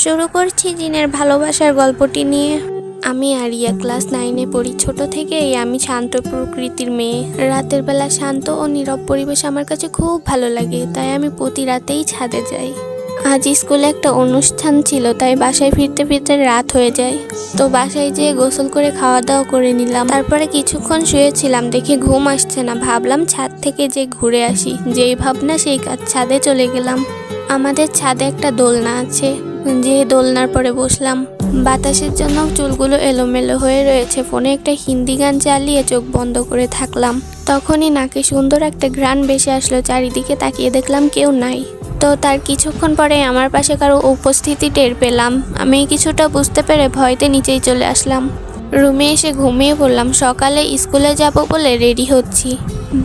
শুরু করছি জিনের ভালোবাসার গল্পটি নিয়ে। আমি আরিয়া, ক্লাস 9-এ পড়ি। ছোট থেকেই আমি শান্ত প্রকৃতির মেয়ে। রাতের বেলা শান্ত ও নীরব পরিবেশ আমার কাছে খুব ভালো লাগে, তাই আমি প্রতি রাতেই ছাদে যাই। আজ স্কুলে একটা অনুষ্ঠান ছিল, তাই বাসায় ফিরতে ফিরতে রাত হয়ে যায়। তো বাসায় যেয়ে গোসল করে খাওয়া দাওয়া করে নিলাম। তারপরে কিছুক্ষণ শুয়েছিলাম, দেখে ঘুম আসছে না। ভাবলাম ছাদ থেকে যে ঘুরে আসি। যেই ভাবনা সেই কাজ, ছাদে চলে গেলাম। আমাদের ছাদে একটা দোলনা আছে, যে দোলনার পরে বসলাম। বাতাসের জন্য চুলগুলো এলোমেলো হয়ে রয়েছে। ফোনে একটা হিন্দি গান চালিয়ে চোখ বন্ধ করে থাকলাম। তখনই নাকে সুন্দর একটা ঘ্রাণ ভেসে আসলো। চারিদিকে তাকিয়ে দেখলাম কেউ নাই। তো তার কিছুক্ষণ পরে আমার পাশে কারো উপস্থিতি টের পেলাম। আমি কিছুটা বুঝতে পেরে ভয়তে নিচেই চলে আসলাম। রুমে এসে ঘুমিয়ে পড়লাম। সকালে স্কুলে যাব বলে রেডি হচ্ছি।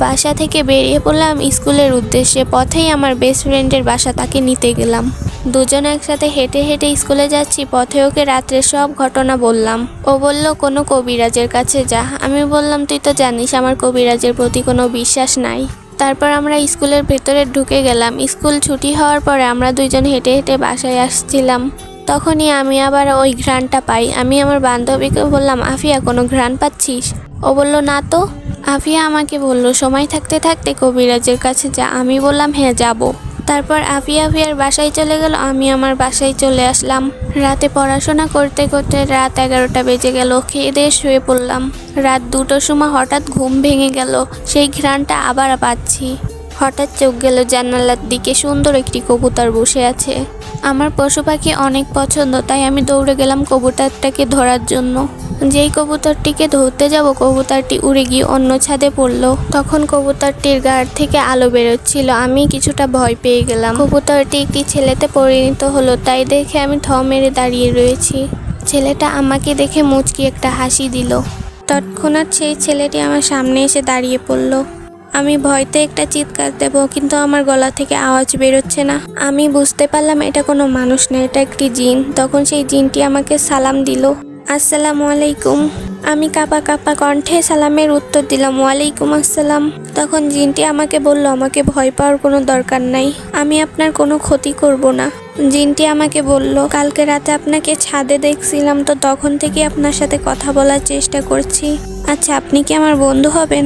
বাসা থেকে বেরিয়ে পড়লাম স্কুলের উদ্দেশ্যে। পথেই আমার বেস্ট ফ্রেন্ডের বাসা, তাকে নিতে গেলাম। দুজন একসাথে হেঁটে হেঁটে স্কুলে যাচ্ছি। পথে ওকে রাত্রের সব ঘটনা বললাম। ও বলল কোনো কবিরাজের কাছে যা। আমি বললাম তুই তো জানিস আমার কবিরাজের প্রতি কোনো বিশ্বাস নাই। তারপর আমরা স্কুলের ভেতরে ঢুকে গেলাম। স্কুল ছুটি হওয়ার পরে আমরা দুইজন হেঁটে হেঁটে বাসায় আসছিলাম। তখনই আমি আবার ওই ঘ্রাণটা পাই। আমি আমার বান্ধবীকে বললাম, আফিয়া কোনো ঘ্রাণ পাচ্ছিস? ও বলল না তো। আফিয়া আমাকে বলল সময় থাকতে থাকতে কবিরাজের কাছে যা। আমি বললাম হ্যাঁ যাব। তারপর আফিয়ার বাসায় চলে গেল, আমি আমার বাসায় চলে আসলাম। রাতে পড়াশোনা করতে করতে রাত 11টা বেজে গেল। খেয়ে দিয়ে শুয়ে পড়লাম। রাত 2টোর সময় হঠাৎ ঘুম ভেঙে গেল। সেই ঘ্রাণটা আবার পাচ্ছি। হঠাৎ চোখ গেল জানালার দিকে। সুন্দর একটি কবুতর বসে আছে। আমার পশু পাখি অনেক পছন্দ, তাই আমি দৌড়ে গেলাম কবুতরটাকে ধরার জন্য। যেই কবুতরটিকে ধরতে যাব, কবুতরটি উড়ে গিয়ে অন্য ছাদে পড়লো। তখন কবুতরটির গাড় থেকে আলো বেরোচ্ছিল। আমি কিছুটা ভয় পেয়ে গেলাম। কবুতরটি একটি ছেলেতে পরিণত হলো, তাই দেখে আমি থ মেরে দাঁড়িয়ে রয়েছি। ছেলেটা আমাকে দেখে মুচকি একটা হাসি দিল। তৎক্ষণাৎ সেই ছেলেটি আমার সামনে এসে দাঁড়িয়ে পড়ল। আমি ভয়তে একটা চিৎকার দেব, কিন্তু আমার গলা থেকে আওয়াজ বেরোচ্ছে না। আমি বুঝতে পারলাম এটা কোনো মানুষ না, এটা একটি জিন। তখন সেই জিনটি আমাকে সালাম দিল, আসসালামু আলাইকুম। আমি কাঁপা কাঁপা কণ্ঠে সালামের উত্তর দিলাম, ওয়ালাইকুম আসসালাম। তখন জিনটি আমাকে বলল, আমাকে ভয় পাওয়ার কোনো দরকার নাই, আমি আপনার কোনো ক্ষতি করব না। জিনটি আমাকে বলল, কালকে রাতে আপনাকে ছাদে দেখছিলাম, তো তখন থেকে আপনার সাথে কথা বলার চেষ্টা করছি। আচ্ছা, আপনি কি আমার বন্ধু হবেন?